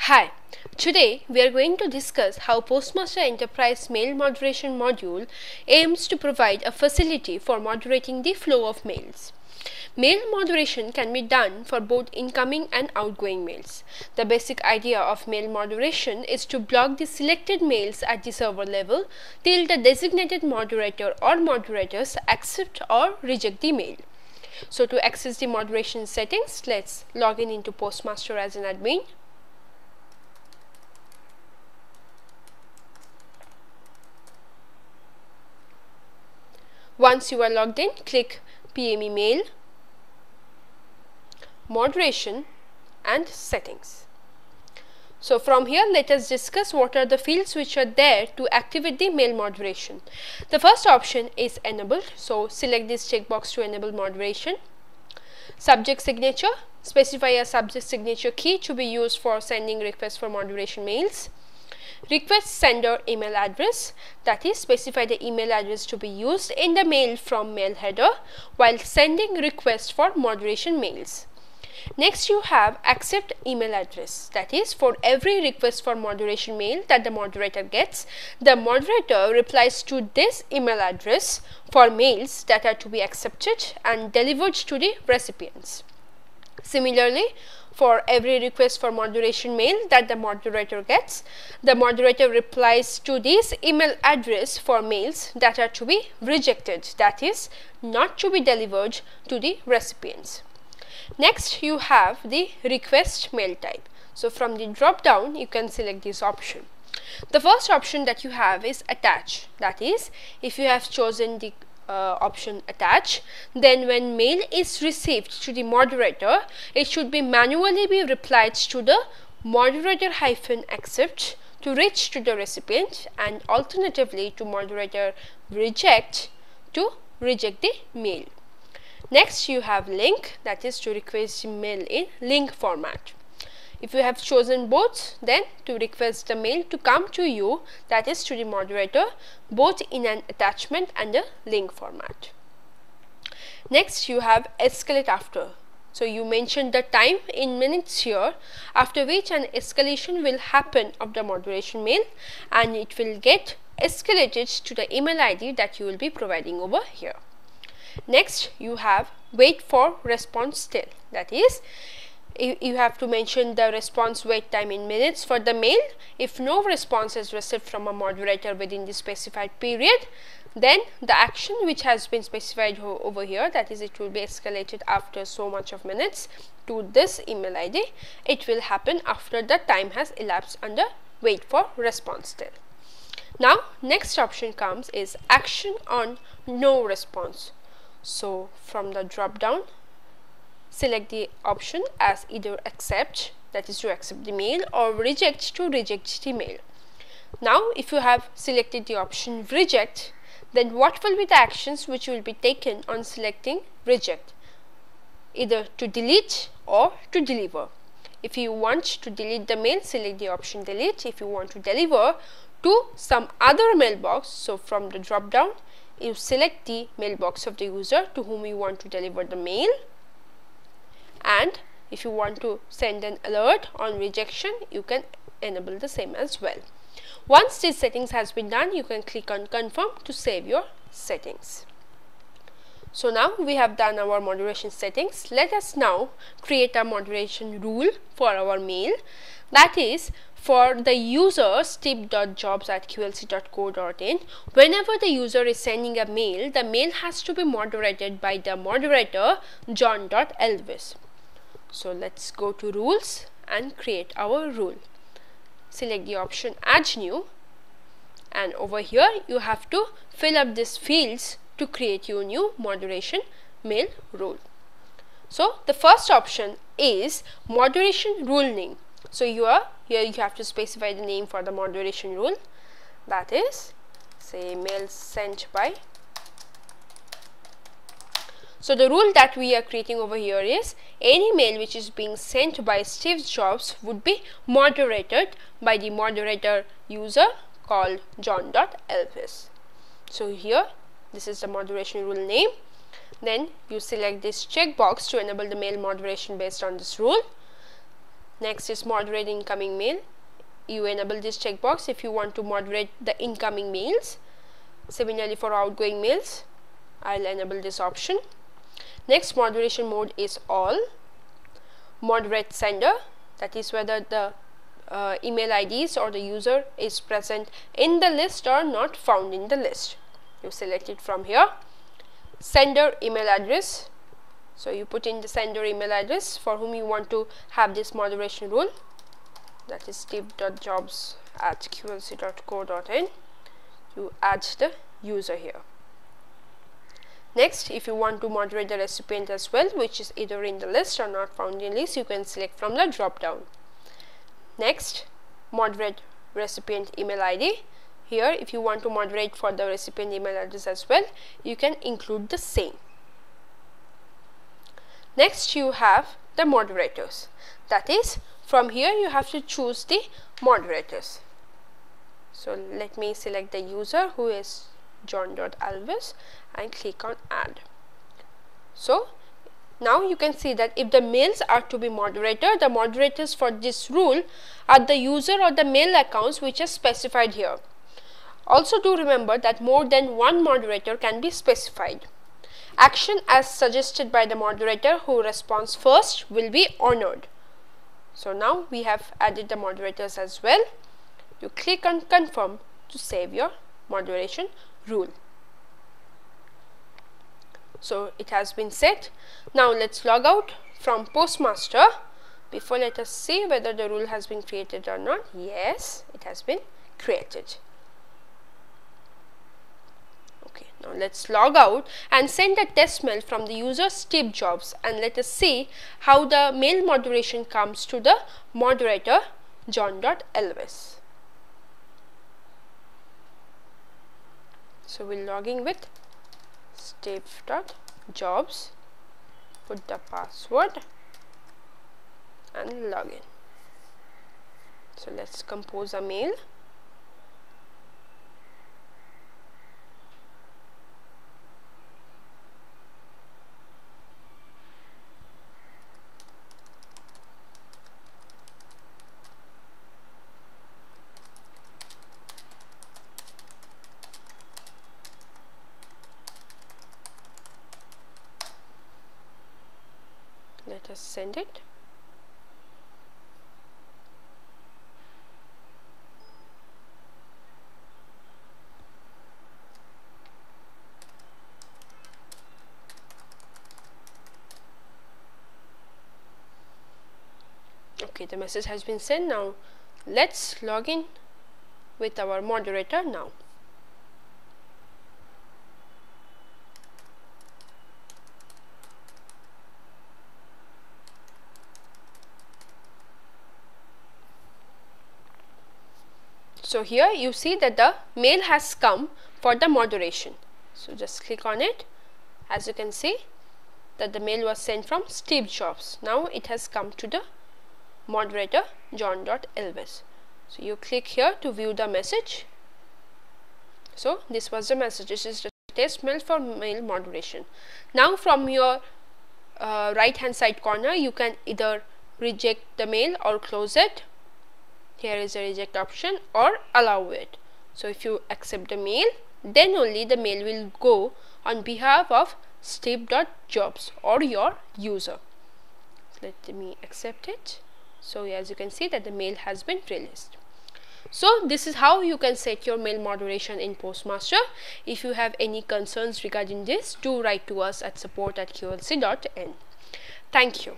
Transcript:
Hi, today we are going to discuss how PostMaster EnterPrise mail moderation module aims to provide a facility for moderating the flow of mails. Mail moderation can be done for both incoming and outgoing mails. The basic idea of mail moderation is to block the selected mails at the server level till the designated moderator or moderators accept or reject the mail. So to access the moderation settings, let's log in into PostMaster as an admin. Once you are logged in, click PME Mail, Moderation and Settings. So from here, let us discuss what are the fields which are there to activate the mail moderation. The first option is enabled. So select this checkbox to enable moderation. Subject signature, specify a subject signature key to be used for sending requests for moderation mails. Request sender email address, that is, specify the email address to be used in the mail from mail header while sending request for moderation mails. Next, you have accept email address, that is, for every request for moderation mail that the moderator gets, the moderator replies to this email address for mails that are to be accepted and delivered to the recipients. Similarly, for every request for moderation mail that the moderator gets, the moderator replies to this email address for mails that are to be rejected, that is, not to be delivered to the recipients. Next, you have the request mail type. So from the drop down, you can select this option. The first option that you have is attach, that is, if you have chosen the option attach, then when mail is received to the moderator, it should be manually be replied to the moderator -accept to reach to the recipient, and alternatively to moderator reject to reject the mail. Next, you have link, that is to request mail in link format. If you have chosen both, then to request the mail to come to you, that is to the moderator, both in an attachment and a link format. Next, you have escalate after. So you mentioned the time in minutes here, after which an escalation will happen of the moderation mail and it will get escalated to the email ID that you will be providing over here. Next, you have wait for response still, that is, you have to mention the response wait time in minutes for the mail. If no response is received from a moderator within the specified period, then the action which has been specified over here, that is, it will be escalated after so much of minutes to this email ID. It will happen after the time has elapsed under wait for response still. Now, next option comes is action on no response. So from the drop down, select the option as either accept, that is to accept the mail, or reject to reject the mail. Now, if you have selected the option reject, then what will be the actions which will be taken on selecting reject? Either to delete or to deliver. If you want to delete the mail, select the option delete. If you want to deliver to some other mailbox, so from the drop down, you select the mailbox of the user to whom you want to deliver the mail. And if you want to send an alert on rejection, you can enable the same as well. Once these settings has been done, you can click on confirm to save your settings. So now we have done our moderation settings. Let us now create a moderation rule for our mail, that is, for the users tip.jobs@qlc.co.in, whenever the user is sending a mail, the mail has to be moderated by the moderator John.Elvis. So let's go to rules and create our rule. Select the option add new, and over here you have to fill up these fields to create your new moderation mail rule. So the first option is moderation rule name. So here you have to specify the name for the moderation rule, that is, say, mail sent by. So the rule that we are creating over here is any mail which is being sent by Steve Jobs would be moderated by the moderator user called John.Elvis. So here this is the moderation rule name. Then you select this checkbox to enable the mail moderation based on this rule. Next is moderate incoming mail. You enable this checkbox if you want to moderate the incoming mails. Similarly for outgoing mails, I'll enable this option. Next moderation mode is all. Moderate sender, that is whether the email IDs or the user is present in the list or not found in the list. You select it from here. Sender email address, so you put in the sender email address for whom you want to have this moderation rule, that is steve.jobs@qlc.co.in. you add the user here. Next, if you want to moderate the recipient as well, which is either in the list or not found in list, you can select from the drop down. Next, moderate recipient email ID. Here, if you want to moderate for the recipient email address as well, you can include the same. Next, you have the moderators. That is, from here you have to choose the moderators. So let me select the user who is John.Alves and click on add. So now you can see that if the mails are to be moderated, the moderators for this rule are the user or the mail accounts which are specified here. Also do remember that more than one moderator can be specified. Action as suggested by the moderator who responds first will be honored. So now we have added the moderators as well. You click on confirm to save your moderation rule. So it has been set. Now let's log out from PostMaster. Before, let us see whether the rule has been created or not. Yes, it has been created. Okay, now let's log out and send a test mail from the user Steve Jobs, and let us see how the mail moderation comes to the moderator John.Alves. So we'll log in with steve.jobs, put the password and log in. So let's compose a mail. Let us send it. Okay, the message has been sent. Now let's log in with our moderator now. So here you see that the mail has come for the moderation. So just click on it. As you can see that the mail was sent from Steve Jobs. Now it has come to the moderator John.Alves. So you click here to view the message. So this was the message. This is the test mail for mail moderation. Now from your right hand side corner, you can either reject the mail or close it. Here is a reject option, or allow it. So if you accept the mail, then only the mail will go on behalf of steve.jobs or your user. Let me accept it. So as you can see that the mail has been released. So this is how you can set your mail moderation in PostMaster. If you have any concerns regarding this, do write to us at support@qlc.in. Thank you.